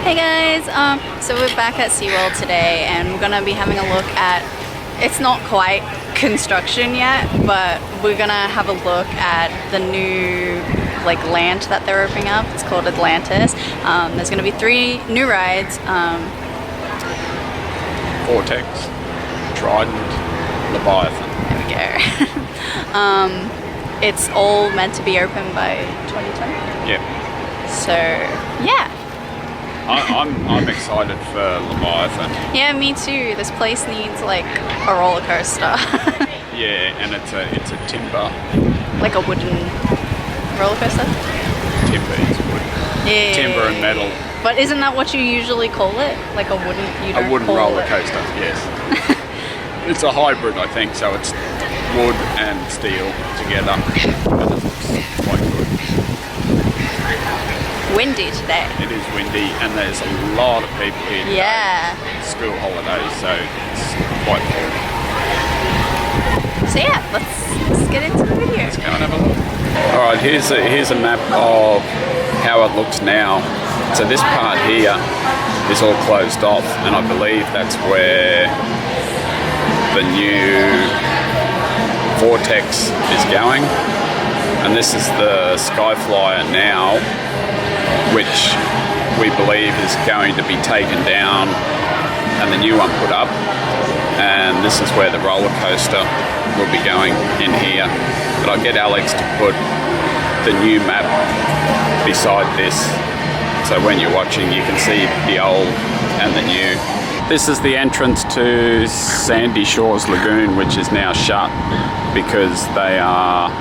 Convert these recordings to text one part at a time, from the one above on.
Hey guys, so we're back at SeaWorld today and we're gonna be having a look at, it's not quite construction yet, but we're gonna have a look at the new land that they're opening up. It's called Atlantis. There's gonna be 3 new rides. Vortex, Trident, Leviathan. There we go. It's all meant to be open by 2020. Yeah. So yeah. I'm excited for Leviathan. Yeah, me too. This place needs like a roller coaster. Yeah, and it's a timber. Like a wooden roller coaster? Timber, it's wood. Yeah. Timber and metal. But isn't that what you usually call it? Like a wooden, a wooden roller coaster, yes. It's a hybrid, I think, so it's wood and steel together. And it looks quite good. Windy today. It is windy and there's a lot of people here today. Yeah. School holidays, so it's quite full. So yeah, let's get into the video. Let's go and have a look. Alright, here's a map of how it looks now. So this part here is all closed off and I believe that's where the new Vortex is going. And this is the Skyflyer now, which we believe is going to be taken down and the new one put up, and this is where the roller coaster will be going in here. But I'll get Alex to put the new map beside this, so when you're watching you can see the old and the new. This is the entrance to Sandy Shores Lagoon, which is now shut because they are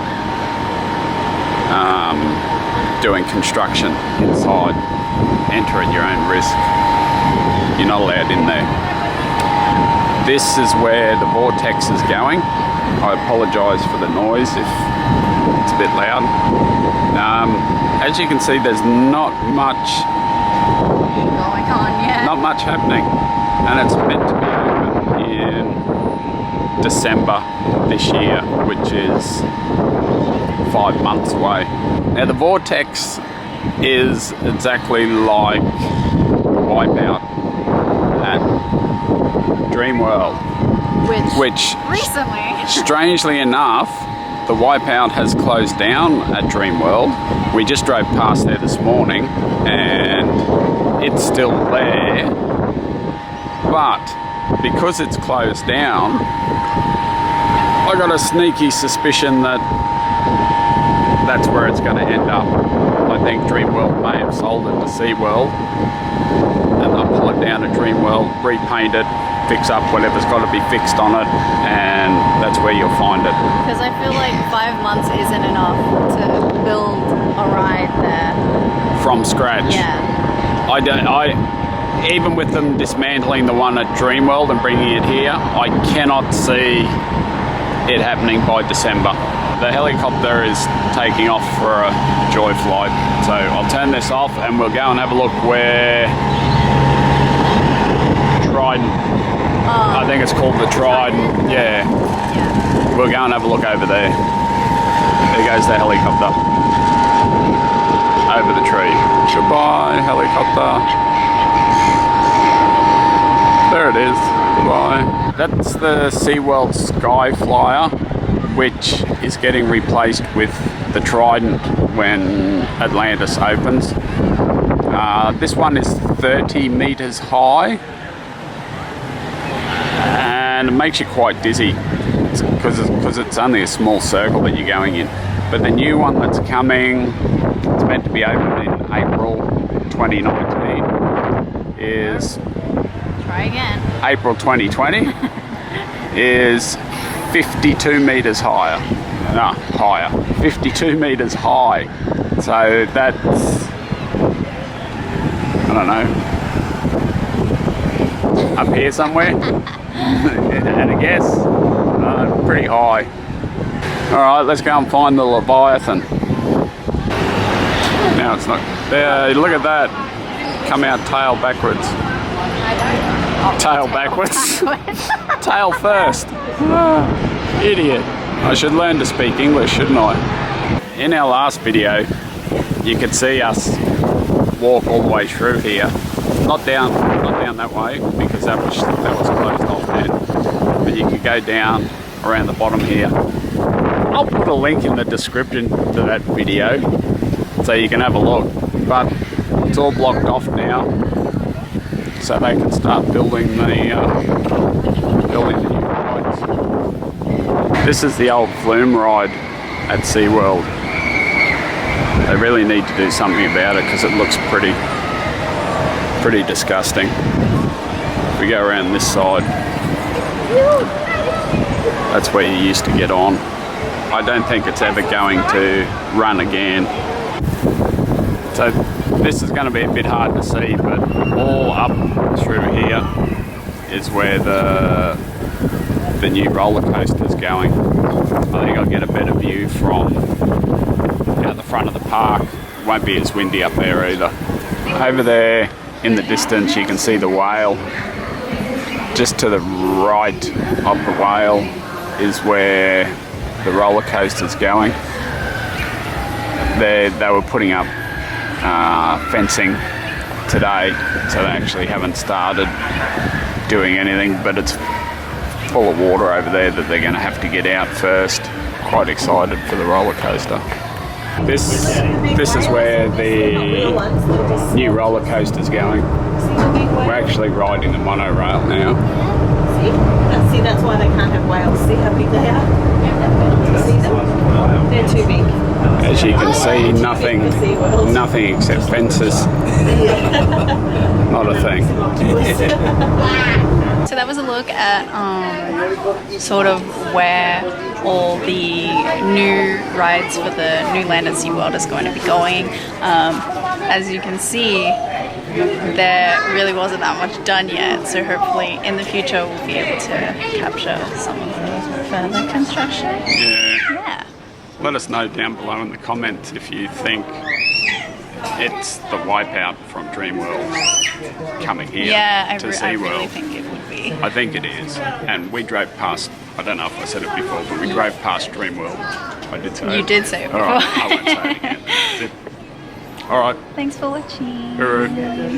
doing construction inside. Enter at your own risk. You're not allowed in there. This is where the Vortex is going. I apologise for the noise if it's a bit loud. As you can see, there's not much going on yet. Not much happening. And it's meant to be open in December this year, which is 5 months away. Now the Vortex is exactly like the Wipeout at Dreamworld, which recently, strangely enough, the Wipeout has closed down at Dreamworld. We just drove past there this morning and it's still there, but because it's closed down, I got a sneaky suspicion that that's where it's going to end up. I think Dreamworld may have sold it to SeaWorld and they'll pull it down to Dreamworld, repaint it, fix up whatever's got to be fixed on it, and that's where you'll find it. Because I feel like 5 months isn't enough to build a ride there. From scratch. Yeah. Even with them dismantling the one at Dreamworld and bringing it here, I cannot see it happening by December. The helicopter is taking off for a joy flight, so I'll turn this off and we'll go and have a look where Trident, I think it's called the Trident, yeah. We'll go and have a look over there. There goes the helicopter over the tree. Goodbye, helicopter. There it is. Goodbye. That's the SeaWorld Skyflyer, which is getting replaced with the Trident when Atlantis opens. This one is 30 meters high and it makes you quite dizzy because it's only a small circle that you're going in. But the new one that's coming, it's meant to be open in April 2019, is Try again. April 2020 is 52 meters higher. No, higher. 52 meters high. So that's, I don't know, up here somewhere. And I guess pretty high. All right, let's go and find the Leviathan. Now it's not there. Look at that. Come out tail backwards. Tail backwards. Tail first. Idiot. I should learn to speak English, shouldn't I? In our last video, you could see us walk all the way through here Not down that way, because that was closed off then. But you can go down around the bottom here. I'll put a link in the description to that video so you can have a look. But it's all blocked off now, so they can start building the new rides. This is the old Flume ride at SeaWorld. They really need to do something about it because it looks pretty disgusting. If we go around this side, that's where you used to get on. I don't think it's ever going to run again. So this is going to be a bit hard to see, but all up through here is where the new roller coaster is going. I think I'll get a better view from out the front of the park. It won't be as windy up there either. Over there in the distance you can see the whale. Just to the right of the whale is where the roller coaster is going. They were putting up fencing today, so they actually haven't started doing anything, but it's full of water over there that they're going to have to get out first. Quite excited for the roller coaster. This is where the new roller coaster is going. We're actually riding the monorail now. See, that's why they can't have whales. See how big they are? See them? They're too big. As you can see, nothing except fences. Not a thing. So that was a look at sort of where all the new rides for the new land at SeaWorld is going to be going. As you can see, there really wasn't that much done yet, so hopefully in the future we'll be able to capture some of the further construction. Yeah. Let us know down below in the comments if you think it's the Wipeout from Dreamworld coming here to SeaWorld. I really think it would be. I think it is. And we drove past, I don't know if I said it before, but we drove past Dreamworld. I did say it. You did say it before. Alright, I won't say it again. That's it. Alright. Thanks for watching. Hooroo.